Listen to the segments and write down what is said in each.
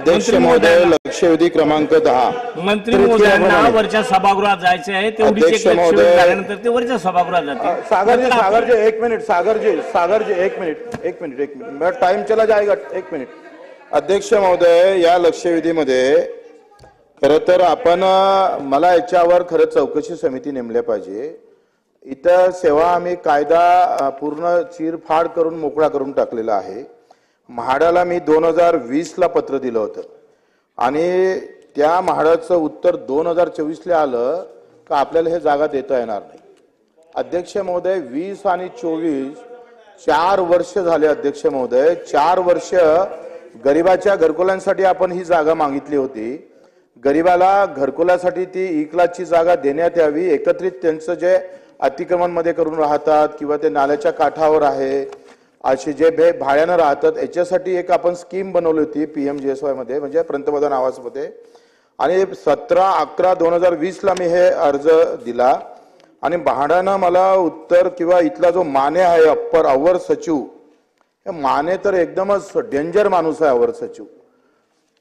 अध्यक्ष महोदय लक्षवेधी क्रमांक 10 मंत्री महोदयांना वरच्या सभागृहात जायचे आहे तेवढीच एक लक्षवेधी झाल्यानंतर ते वरच्या सभागृहात जातील। सागरजी एक मिनिट, सागरजी एक मिनिट मेरा टाइम चला जाएगा, एक मिनिट। अध्यक्ष महोदय या लक्षवेधीमध्ये खरं तर आपण मला याच्यावर खरं चौकशी समिती नेमल्या पाहिजे। इथं सेवा आम्ही कायदा पूर्ण चिरफाड करून मोकळा करून टाकलेला आहे। म्हाडाला मी 2020 ला पत्र दिलं होतं आणि त्या म्हाडाचं उत्तर 2024 ला आलं का आपल्याला हे जागा देता येणार नाही। अध्यक्ष महोदय 20 आणि 24 4 वर्ष झाले। अध्यक्ष महोदय 4 वर्ष गरिबाच्या घरकुलांसाठी आपण ही जागा मागितली होती। गरिबाला घरकुलासाठी ती इकलाची जागा देण्यात यावी। एकत्रित त्यांचं जे अतिक्रमण मध्ये करून राहतात किंवा ते नाल्याच्या काठावर आहे असे जे भाड्यानं राहतात याच्यासाठी एक आपण स्कीम बनवली होती PMGSY मध्ये, म्हणजे पंतप्रधान आवास मध्ये। आणि 17/11/2020 ला मी हे अर्ज दिला आणि म्हाडानं मला उत्तर किंवा इथला जो माने आहे अवर सचिव, हे माने तर एकदमच डेंजर माणूस आहे अवर सचिव,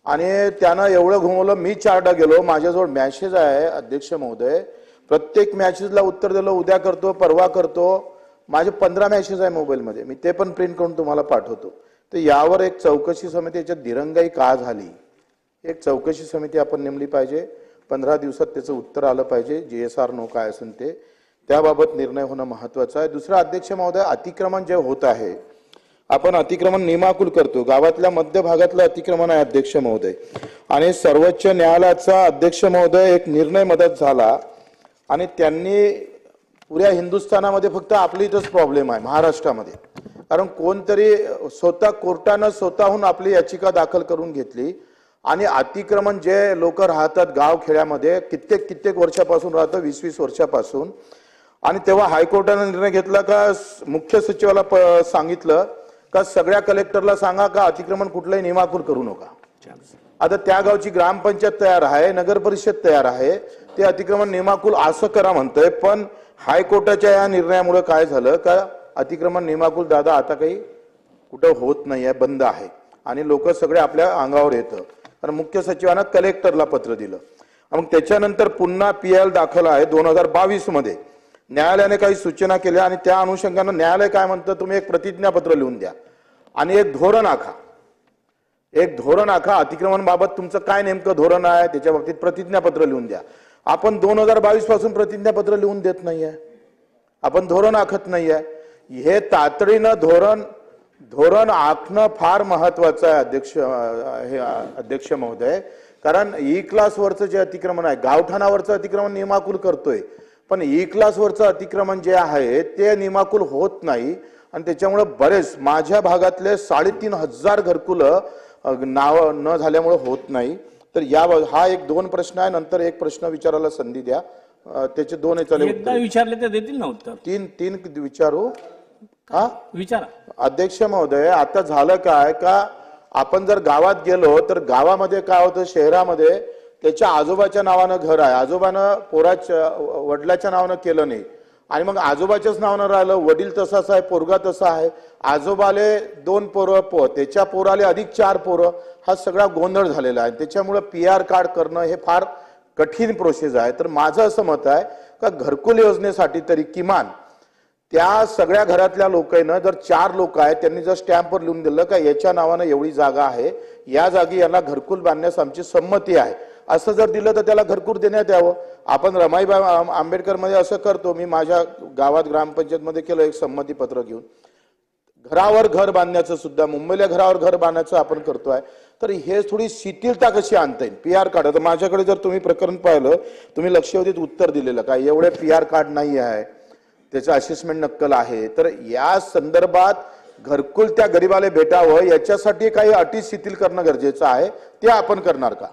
आणि त्यानं एवढं घुमवलं। मी 4दा गेलो, माझ्याजवळ मॅसेज आहे अध्यक्ष महोदय, प्रत्येक मॅसेजला उत्तर दिलं, उद्या करतो परवा करतो। माझे 15 मॅसेज आहे मोबाईल मध्ये, मी ते पण प्रिंट करून तुम्हाला पाठवतो। तर यावर एक चौकशी समिती, याच्यात दिरंगाई का झाली, एक चौकशी समिती आपण नेमली पाहिजे। 15 दिवसात त्याचं उत्तर आलं पाहिजे। GSR नो काय असेल ते, त्याबाबत निर्णय होणं महत्वाचं आहे। दुसरं अध्यक्ष महोदय, अतिक्रमण जे होत आहे, आपण अतिक्रमण नियमाकुल करतो, गावातल्या मध्य भागातलं अतिक्रमण आहे अध्यक्ष महोदय, आणि सर्वोच्च न्यायालयाचा अध्यक्ष महोदय एक निर्णय मदत झाला आणि त्यांनी पुऱ्या हिंदुस्थानामध्ये फक्त आपली इथंच प्रॉब्लेम आहे महाराष्ट्रामध्ये, कारण कोणतरी स्वतः कोर्टानं स्वतःहून आपली याचिका दाखल करून घेतली आणि अतिक्रमण जे लोक राहतात गाव खेड्यामध्ये कित्येक वर्षापासून राहतं, 20-20 वर्षापासून, आणि तेव्हा हायकोर्टानं निर्णय घेतला का मुख्य सचिवाला सांगितलं का सगळ्या कलेक्टरला सांगा का अतिक्रमण कुठलंही नियमाकुल करू नका। आता त्या गावची ग्रामपंचायत तयार आहे, नगर परिषद तयार आहे, ते अतिक्रमण नियमाकुल असं करा म्हणतंय, पण हायकोर्टाच्या या निर्णयामुळे काय झालं का अतिक्रमण नियमाकुल दादा आता काही कुठं होत नाही आहे, बंद आहे, आणि लोक सगळे आपल्या अंगावर येतं। कारण मुख्य सचिवानं कलेक्टरला पत्र दिलं, मग त्याच्यानंतर पुन्हा PL दाखल आहे 2022 मध्ये। न्यायालयाने काही सूचना केल्या आणि त्या अनुषंगाने न्यायालय काय म्हणतं, तुम्ही एक प्रतिज्ञापत्र लिहून द्या आणि एक धोरण आखा, अतिक्रमण बाबत तुमचं काय नेमकं धोरण आहे त्याच्या बाबतीत प्रतिज्ञापत्र लिहून द्या। आपण 2022 पासून प्रतिज्ञापत्र लिहून देत नाहीये, आपण धोरण आखत नाहीये। हे तातडीनं धोरण आखणं फार महत्वाचं आहे अध्यक्ष महोदय, कारण E-क्लास वरचं जे अतिक्रमण आहे, गावठाणावरचं अतिक्रमण नियमाकुल करतोय, पण E-क्लास वरचं अतिक्रमण जे आहे ते नियमाकुल होत नाही, आणि त्याच्यामुळे बरेच माझ्या भागातले 3,500 घरकुलं नाव न झाल्यामुळे होत नाही। तर या हा एक 2 प्रश्न आहे, नंतर एक प्रश्न विचारायला संधी द्या, त्याचे 2 एकदा विचारले तर देतील ना उत्तर? 3 विचारू? हा विचारा अध्यक्ष महोदय। आता झालं काय का आपण जर गावात गेलो तर गावामध्ये काय होतं, शहरामध्ये त्याच्या आजोबाच्या नावानं घर आहे, आजोबानं वडिलाच्या नावानं केलं नाही, आणि मग आजोबाच्याच नावानं राहिलं, वडील तसाच आहे, पोरगा तसा आहे, आजोबाले 2 पोरं, त्याच्या पोराले अधिक 4 पोरं, हा सगळा गोंधळ झालेला आहे। त्याच्यामुळे PR कार्ड करणं हे फार कठीण प्रोसेस आहे। तर माझं असं मत आहे का घरकुल योजनेसाठी तरी किमान त्या सगळ्या घरातल्या लोकांना, जर 4 लोक आहेत त्यांनी जर स्टॅम्पवर लिहून दिलं का याच्या नावानं एवढी जागा आहे, या जागी यांना घरकुल बांधण्यास आमची संमती आहे, असं जर दिलं तर त्याला घरकुल देण्यात यावं। आपण रमाईबाई आंबेडकर मध्ये असं करतो, मी माझ्या गावात ग्रामपंचायत मध्ये केलं एक संमती पत्र घेऊन, घरावर घर बांधण्याचं सुद्धा, मुंबईला घरावर घर बांधण्याचं आपण करतोय। तर हे थोडी शिथिलता कशी आणता येईल PR कार्ड? तर माझ्याकडे जर तुम्ही प्रकरण पाहिलं, तुम्ही लक्षवेधीत उत्तर दिलेलं काय एवढे PR कार्ड नाही आहे, त्याचं असेसमेंट नक्कल आहे, तर या संदर्भात घरकुल त्या गरीबाला भेटावं याच्यासाठी काही अटी शिथिल करणं गरजेचं आहे, ते आपण करणार का?